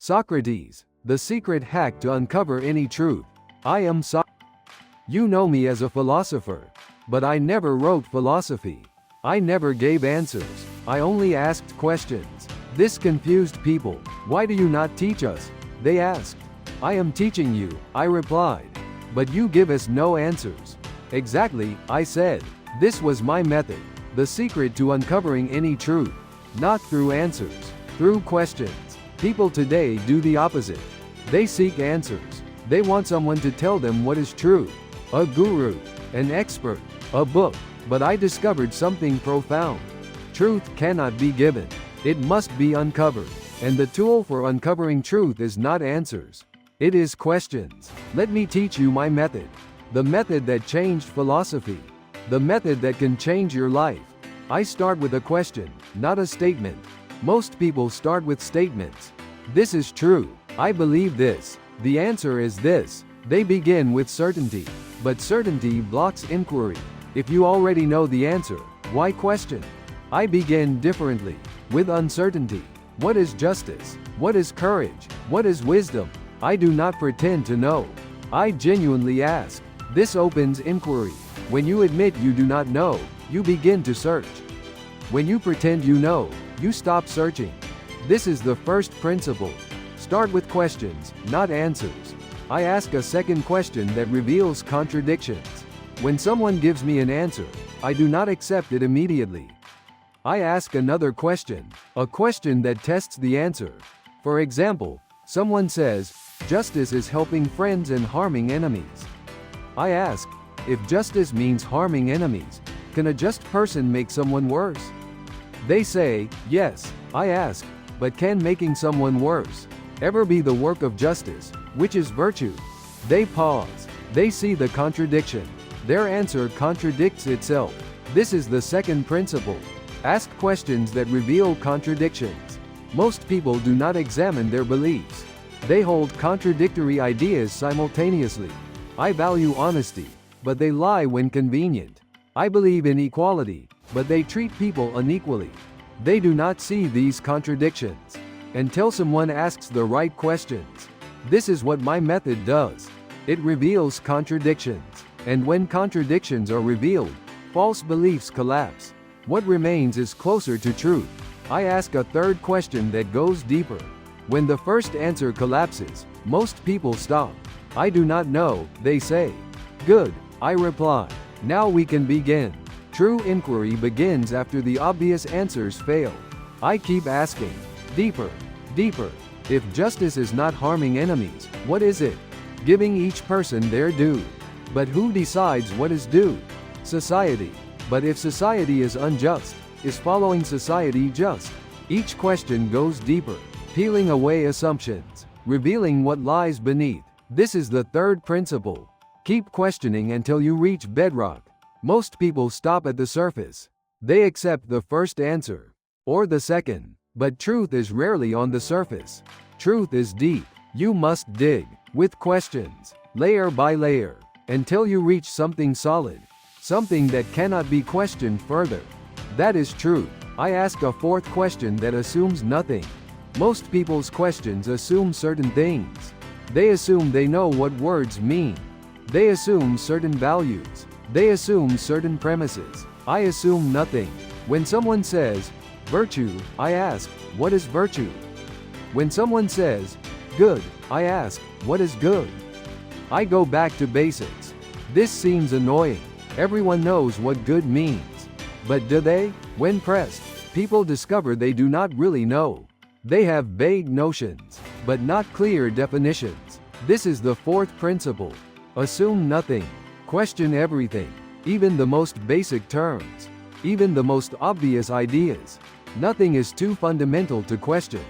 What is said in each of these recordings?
Socrates, the secret hack to uncover any truth. I am You know me as a philosopher. But I never wrote philosophy. I never gave answers. I only asked questions. This confused people. Why do you not teach us? They asked. I am teaching you, I replied. But you give us no answers. Exactly, I said. This was my method. The secret to uncovering any truth. Not through answers, through questions. People today do the opposite. They seek answers. They want someone to tell them what is true. A guru, an expert, a book. But I discovered something profound. Truth cannot be given. It must be uncovered. And the tool for uncovering truth is not answers. It is questions. Let me teach you my method. The method that changed philosophy. The method that can change your life. I start with a question, not a statement. Most people start with statements. This is true. I believe this. The answer is this. They begin with certainty. But certainty blocks inquiry. If you already know the answer, why question? I begin differently. With uncertainty. What is justice? What is courage? What is wisdom? I do not pretend to know. I genuinely ask. This opens inquiry. When you admit you do not know, you begin to search. When you pretend you know, you stop searching. This is the first principle. Start with questions, not answers. I ask a second question that reveals contradictions. When someone gives me an answer, I do not accept it immediately. I ask another question, a question that tests the answer. For example, someone says, justice is helping friends and harming enemies. I ask, if justice means harming enemies, can a just person make someone worse? They say, yes. I ask, but can making someone worse ever be the work of justice, which is virtue? They pause. They see the contradiction. Their answer contradicts itself. This is the second principle. Ask questions that reveal contradictions. Most people do not examine their beliefs. They hold contradictory ideas simultaneously. I value honesty, but they lie when convenient. I believe in equality, but they treat people unequally. They do not see these contradictions until someone asks the right questions. This is what my method does. It reveals contradictions. And when contradictions are revealed, false beliefs collapse. What remains is closer to truth. I ask a third question that goes deeper. When the first answer collapses, most people stop. I do not know, they say. Good, I reply. Now we can begin. True inquiry begins after the obvious answers fail. I keep asking. Deeper. Deeper. If justice is not harming enemies, what is it? Giving each person their due. But who decides what is due? Society. But if society is unjust, is following society just? Each question goes deeper, peeling away assumptions, revealing what lies beneath. This is the third principle. Keep questioning until you reach bedrock. Most people stop at the surface. They accept the first answer, or the second, but truth is rarely on the surface. Truth is deep. You must dig, with questions, layer by layer, until you reach something solid, something that cannot be questioned further. That is truth. I ask a fourth question that assumes nothing. Most people's questions assume certain things. They assume they know what words mean. They assume certain values. They assume certain premises. I assume nothing. When someone says, virtue, I ask, what is virtue? When someone says, good, I ask, what is good? I go back to basics. This seems annoying. Everyone knows what good means. But do they? When pressed, people discover they do not really know. They have vague notions, but not clear definitions. This is the fourth principle. Assume nothing. Question everything, even the most basic terms, even the most obvious ideas. Nothing is too fundamental to question.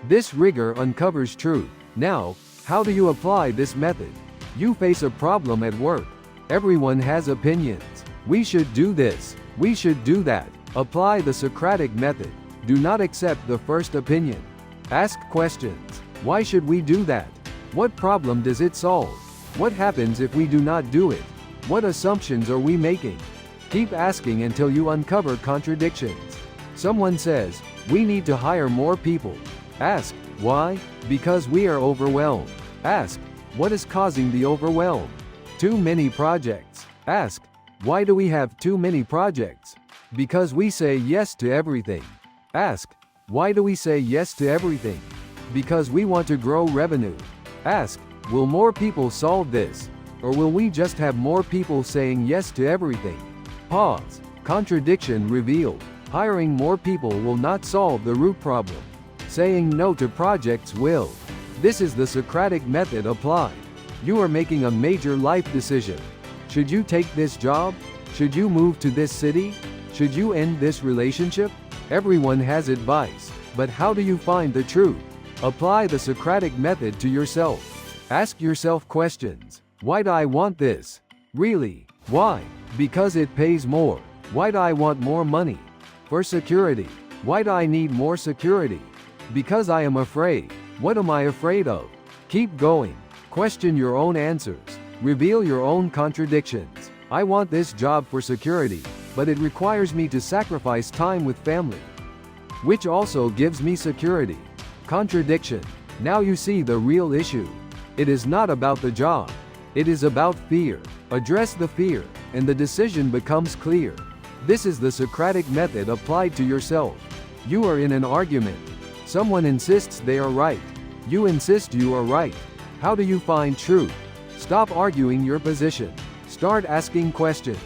This rigor uncovers truth. Now, how do you apply this method? You face a problem at work. Everyone has opinions. We should do this. We should do that. Apply the Socratic method. Do not accept the first opinion. Ask questions. Why should we do that? What problem does it solve? What happens if we do not do it? What assumptions are we making? Keep asking until you uncover contradictions. Someone says, we need to hire more people. Ask, Why? Because we are overwhelmed. Ask, what is causing the overwhelm? Too many projects. Ask, why do we have too many projects? Because we say yes to everything. Ask, why do we say yes to everything? Because we want to grow revenue. Ask, will more people solve this? Or will we just have more people saying yes to everything? Pause. Contradiction revealed. Hiring more people will not solve the root problem. Saying no to projects will. This is the Socratic method applied. You are making a major life decision. Should you take this job? Should you move to this city? Should you end this relationship? Everyone has advice, but how do you find the truth? Apply the Socratic method to yourself. Ask yourself questions. Why do I want this? Really? Why? Because it pays more. Why do I want more money? For security. Why do I need more security? Because I am afraid. What am I afraid of? Keep going. Question your own answers. Reveal your own contradictions. I want this job for security, but it requires me to sacrifice time with family, which also gives me security. Contradiction. Now you see the real issue. It is not about the job. It is about fear. Address the fear, and the decision becomes clear. This is the Socratic method applied to yourself. You are in an argument. Someone insists they are right. You insist you are right. How do you find truth? Stop arguing your position. Start asking questions.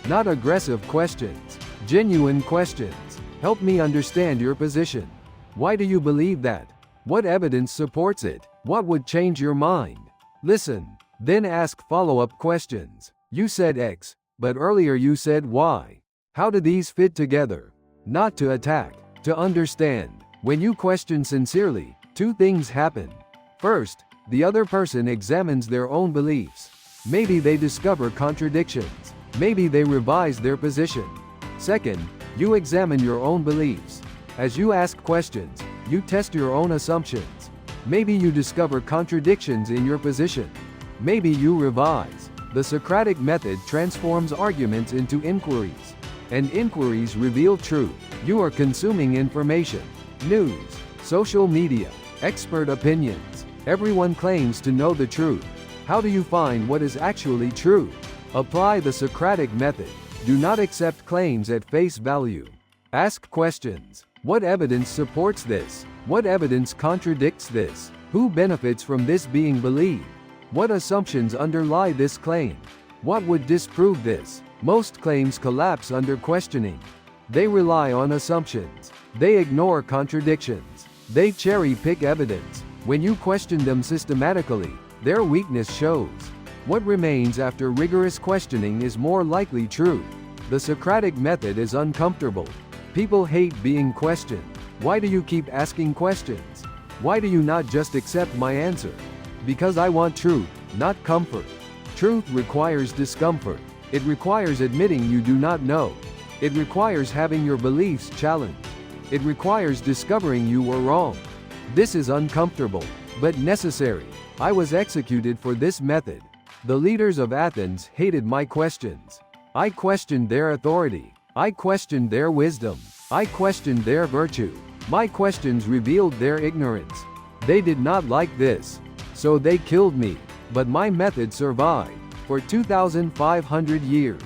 Not aggressive questions. Genuine questions. Help me understand your position. Why do you believe that? What evidence supports it? What would change your mind? Listen. Then ask follow-up questions. You said X, but earlier you said Y. How do these fit together? Not to attack, to understand. When you question sincerely, two things happen. First, the other person examines their own beliefs. Maybe they discover contradictions. Maybe they revise their position. Second, you examine your own beliefs. As you ask questions, you test your own assumptions. Maybe you discover contradictions in your position. Maybe you revise. The Socratic method transforms arguments into inquiries. And inquiries reveal truth. You are consuming information. News, social media, expert opinions. Everyone claims to know the truth. How do you find what is actually true? Apply the Socratic method. Do not accept claims at face value. Ask questions. What evidence supports this? What evidence contradicts this? Who benefits from this being believed? What assumptions underlie this claim? What would disprove this? Most claims collapse under questioning. They rely on assumptions. They ignore contradictions. They cherry-pick evidence. When you question them systematically, their weakness shows. What remains after rigorous questioning is more likely true. The Socratic method is uncomfortable. People hate being questioned. Why do you keep asking questions? Why do you not just accept my answer? Because I want truth, not comfort. Truth requires discomfort. It requires admitting you do not know. It requires having your beliefs challenged. It requires discovering you were wrong. This is uncomfortable, but necessary. I was executed for this method. The leaders of Athens hated my questions. I questioned their authority. I questioned their wisdom. I questioned their virtue. My questions revealed their ignorance. They did not like this. So they killed me. But my method survived for 2,500 years.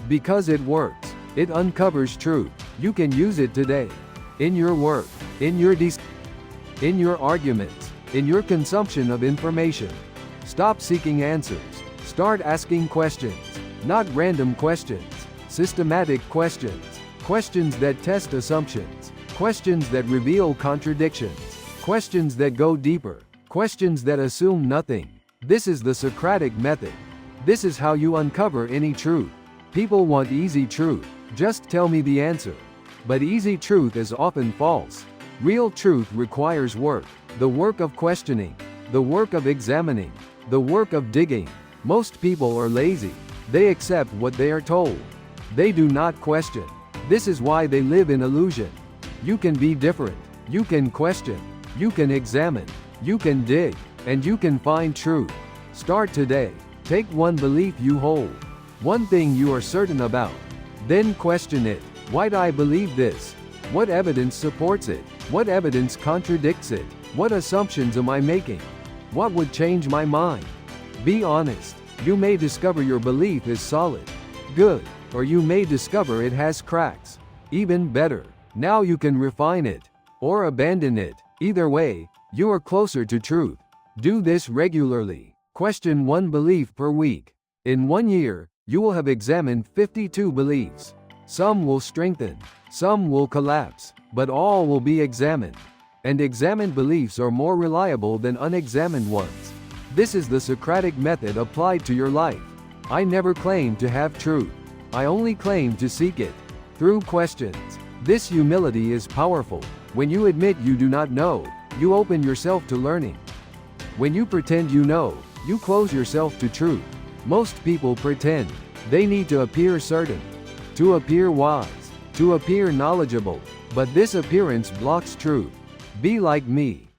Because it works. It uncovers truth. You can use it today. In your work. In your arguments. In your consumption of information. Stop seeking answers. Start asking questions. Not random questions. Systematic questions. Questions that test assumptions. Questions that reveal contradictions. Questions that go deeper. Questions that assume nothing. This is the Socratic method. This is how you uncover any truth. People want easy truth. Just tell me the answer. But easy truth is often false. Real truth requires work. The work of questioning. The work of examining. The work of digging. Most people are lazy. They accept what they are told. They do not question. This is why they live in illusion. You can be different. You can question. You can examine. You can dig. And you can find truth. Start today. Take one belief you hold. One thing you are certain about. Then question it. Why do I believe this? What evidence supports it? What evidence contradicts it? What assumptions am I making? What would change my mind? Be honest. You may discover your belief is solid, good, or you may discover it has cracks. Even better, now you can refine it, or abandon it. Either way, you are closer to truth. Do this regularly. Question one belief per week. In 1 year, you will have examined 52 beliefs. Some will strengthen, some will collapse, but all will be examined. And examined beliefs are more reliable than unexamined ones. This is the Socratic method applied to your life. I never claim to have truth. I only claim to seek it. Through questions. This humility is powerful. When you admit you do not know, you open yourself to learning. When you pretend you know, you close yourself to truth. Most people pretend. They need to appear certain, to appear wise, to appear knowledgeable. But this appearance blocks truth. Be like me.